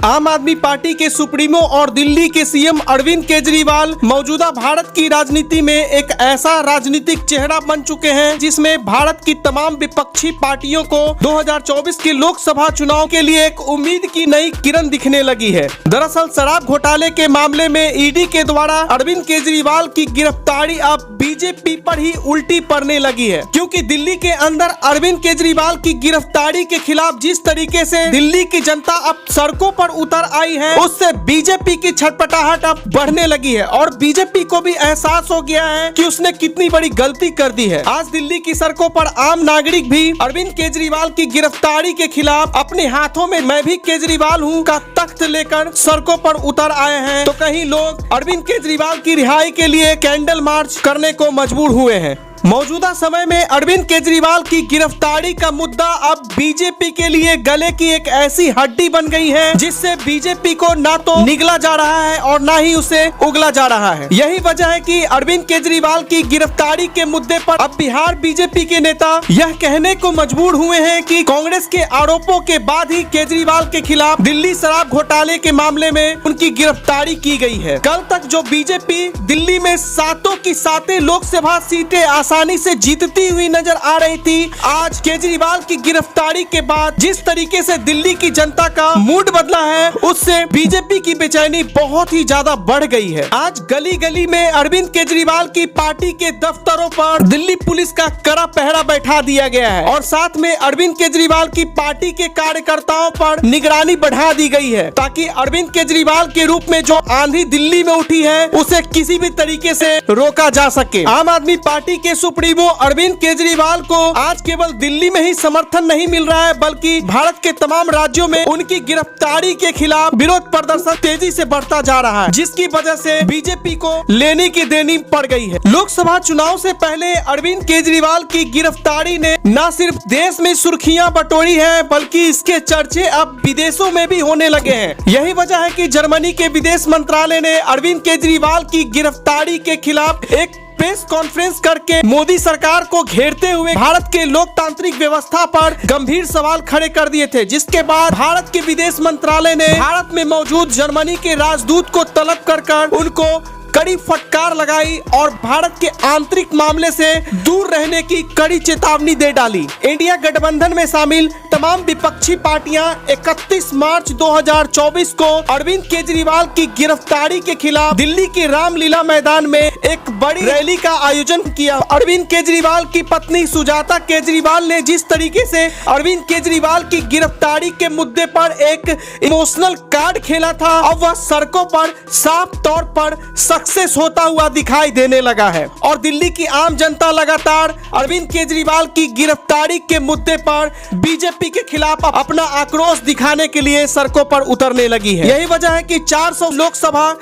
आम आदमी पार्टी के सुप्रीमो और दिल्ली के सीएम अरविंद केजरीवाल मौजूदा भारत की राजनीति में एक ऐसा राजनीतिक चेहरा बन चुके हैं जिसमें भारत की तमाम विपक्षी पार्टियों को 2024 के लोकसभा चुनाव के लिए एक उम्मीद की नई किरण दिखने लगी है। दरअसल शराब घोटाले के मामले में ईडी के द्वारा अरविंद केजरीवाल की गिरफ्तारी अब बीजेपी पर ही उल्टी पड़ने लगी है, क्योंकि दिल्ली के अंदर अरविंद केजरीवाल की गिरफ्तारी के खिलाफ जिस तरीके से दिल्ली की जनता अब सड़कों पर उतर आई है, उससे बीजेपी की छटपटाहट अब बढ़ने लगी है और बीजेपी को भी एहसास हो गया है कि उसने कितनी बड़ी गलती कर दी है। आज दिल्ली की सड़कों पर आम नागरिक भी अरविंद केजरीवाल की गिरफ्तारी के खिलाफ अपने हाथों में मैं भी केजरीवाल हूँ का तख्त लेकर सड़कों पर उतर आए हैं, तो कहीं लोग अरविंद केजरीवाल की रिहाई के लिए कैंडल मार्च करने को मजबूर हुए हैं। मौजूदा समय में अरविंद केजरीवाल की गिरफ्तारी का मुद्दा अब बीजेपी के लिए गले की एक ऐसी हड्डी बन गई है जिससे बीजेपी को ना तो निगला जा रहा है और ना ही उसे उगला जा रहा है। यही वजह है कि अरविंद केजरीवाल की गिरफ्तारी के मुद्दे पर अब बिहार बीजेपी के नेता यह कहने को मजबूर हुए हैं कि कांग्रेस के आरोपों के बाद ही केजरीवाल के खिलाफ दिल्ली शराब घोटाले के मामले में उनकी गिरफ्तारी की गई है। कल तक जो बीजेपी दिल्ली में सातों की सातें लोकसभा सीटें आसानी से जीतती हुई नजर आ रही थी, आज केजरीवाल की गिरफ्तारी के बाद जिस तरीके से दिल्ली की जनता का मूड बदला है, उससे बीजेपी की बेचैनी बहुत ही ज्यादा बढ़ गई है। आज गली गली में अरविंद केजरीवाल की पार्टी के दफ्तरों पर दिल्ली पुलिस का कड़ा पहरा बैठा दिया गया है और साथ में अरविंद केजरीवाल की पार्टी के कार्यकर्ताओं पर निगरानी बढ़ा दी गई है, ताकि अरविंद केजरीवाल के रूप में जो आंधी दिल्ली में उठी है उसे किसी भी तरीके से रोका जा सके। आम आदमी पार्टी के सुप्रीमो अरविंद केजरीवाल को आज केवल दिल्ली में ही समर्थन नहीं मिल रहा है, बल्कि भारत के तमाम राज्यों में उनकी गिरफ्तारी के खिलाफ विरोध प्रदर्शन तेजी से बढ़ता जा रहा है, जिसकी वजह से बीजेपी को लेने की देनी पड़ गई है। लोकसभा चुनाव से पहले अरविंद केजरीवाल की गिरफ्तारी ने न सिर्फ देश में सुर्खियां बटोरी है, बल्कि इसके चर्चे अब विदेशों में भी होने लगे हैं। यही वजह है कि जर्मनी के विदेश मंत्रालय ने अरविंद केजरीवाल की गिरफ्तारी के खिलाफ एक प्रेस कॉन्फ्रेंस करके मोदी सरकार को घेरते हुए भारत के लोकतांत्रिक व्यवस्था पर गंभीर सवाल खड़े कर दिए थे, जिसके बाद भारत के विदेश मंत्रालय ने भारत में मौजूद जर्मनी के राजदूत को तलब कर उनको कड़ी फटकार लगाई और भारत के आंतरिक मामले से दूर रहने की कड़ी चेतावनी दे डाली। इंडिया गठबंधन में शामिल तमाम विपक्षी पार्टियां 31 मार्च 2024 को अरविंद केजरीवाल की गिरफ्तारी के खिलाफ दिल्ली के रामलीला मैदान में एक बड़ी रैली का आयोजन किया। अरविंद केजरीवाल की पत्नी सुजाता केजरीवाल ने जिस तरीके से अरविंद केजरीवाल की गिरफ्तारी के मुद्दे पर एक इमोशनल कार्ड खेला था, अब वह सड़कों पर साफ तौर पर सक्सेस होता हुआ दिखाई देने लगा है और दिल्ली की आम जनता लगातार अरविंद केजरीवाल की गिरफ्तारी के मुद्दे पर बीजेपी के खिलाफ अपना आक्रोश दिखाने के लिए सड़कों पर उतरने लगी है। यही वजह है कि 400 लोकसभा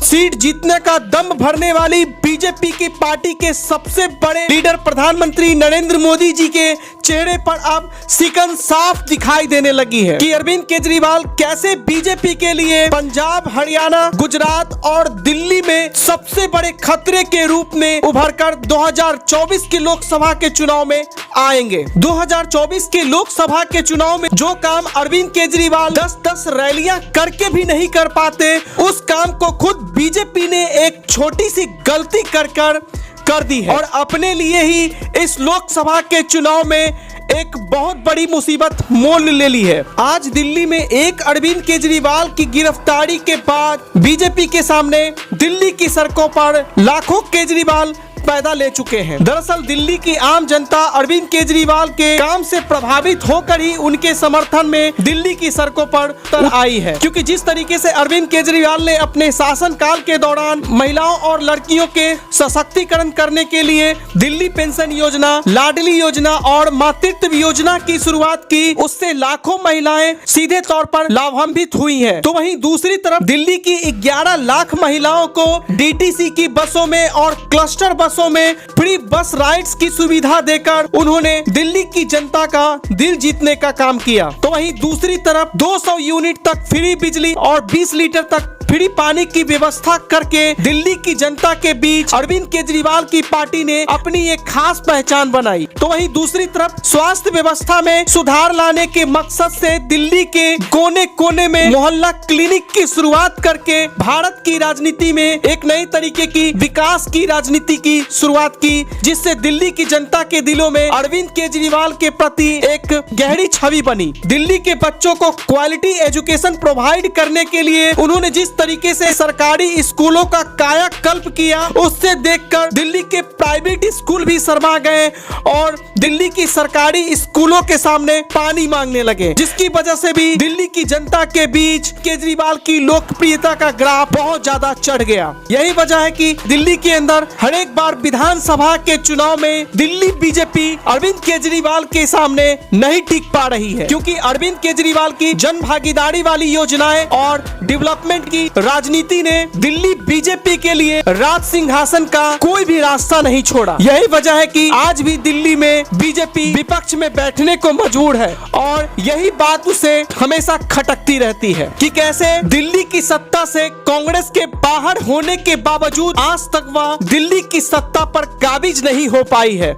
सीट जीतने का दम भरने वाली बीजेपी की पार्टी के सबसे बड़े लीडर प्रधानमंत्री नरेंद्र मोदी जी के चेहरे पर अब शिकन साफ दिखाई देने लगी है कि अरविंद केजरीवाल कैसे बीजेपी के लिए पंजाब, हरियाणा, गुजरात और दिल्ली में सबसे बड़े खतरे के रूप में उभरकर 2024 के लोकसभा के चुनाव में आएंगे। 2024 के लोकसभा के चुनाव में जो काम अरविंद केजरीवाल 10-10 रैलियां करके भी नहीं कर पाते, उस काम को खुद बीजेपी ने एक छोटी सी गलती कर दी है और अपने लिए ही इस लोकसभा के चुनाव में एक बहुत बड़ी मुसीबत मोल ले ली है। आज दिल्ली में एक अरविंद केजरीवाल की गिरफ्तारी के बाद बीजेपी के सामने दिल्ली की सड़कों पर लाखों केजरीवाल पैदा ले चुके हैं। दरअसल दिल्ली की आम जनता अरविंद केजरीवाल के काम से प्रभावित होकर ही उनके समर्थन में दिल्ली की सड़कों पर उतर आई है, क्योंकि जिस तरीके से अरविंद केजरीवाल ने अपने शासनकाल के दौरान महिलाओं और लड़कियों के सशक्तिकरण करने के लिए दिल्ली पेंशन योजना, लाडली योजना और मातृत्व योजना की शुरुआत की, उससे लाखों महिलाएं सीधे तौर पर लाभान्वित हुई हैं। तो वहीं दूसरी तरफ दिल्ली की 11 लाख महिलाओं को डीटीसी की बसों में और क्लस्टर बसों में फ्री बस राइड्स की सुविधा देकर उन्होंने दिल्ली की जनता का दिल जीतने का काम किया। तो वहीं दूसरी तरफ 200 यूनिट तक फ्री बिजली और 20 लीटर तक फ्री पानी की व्यवस्था करके दिल्ली की जनता के बीच अरविंद केजरीवाल की पार्टी ने अपनी एक खास पहचान बनाई। तो वहीं दूसरी तरफ स्वास्थ्य व्यवस्था में सुधार लाने के मकसद से दिल्ली के कोने कोने में मोहल्ला क्लिनिक की शुरुआत करके भारत की राजनीति में एक नई तरीके की विकास की राजनीति की शुरुआत की, जिससे दिल्ली की जनता के दिलों में अरविंद केजरीवाल के प्रति एक गहरी छवि बनी। दिल्ली के बच्चों को क्वालिटी एजुकेशन प्रोवाइड करने के लिए उन्होंने जिस तरीके से सरकारी स्कूलों का कायाकल्प किया, उससे देखकर दिल्ली के प्राइवेट स्कूल भी शर्मा गए और दिल्ली की सरकारी स्कूलों के सामने पानी मांगने लगे, जिसकी वजह से भी दिल्ली की जनता के बीच केजरीवाल की लोकप्रियता का ग्राफ बहुत ज्यादा चढ़ गया। यही वजह है कि दिल्ली के अंदर हर एक बार विधानसभा के चुनाव में दिल्ली बीजेपी अरविंद केजरीवाल के सामने नहीं टिक पा रही है, क्योंकि अरविंद केजरीवाल की जन भागीदारी वाली योजनाएं और डेवलपमेंट की राजनीति ने दिल्ली बीजेपी के लिए राज सिंहासन का कोई भी रास्ता नहीं छोड़ा। यही वजह है कि आज भी दिल्ली में बीजेपी विपक्ष में बैठने को मजबूर है और यही बात उसे हमेशा खटकती रहती है कि कैसे दिल्ली की सत्ता से कांग्रेस के बाहर होने के बावजूद आज तक वह दिल्ली की सत्ता पर काबिज नहीं हो पाई है।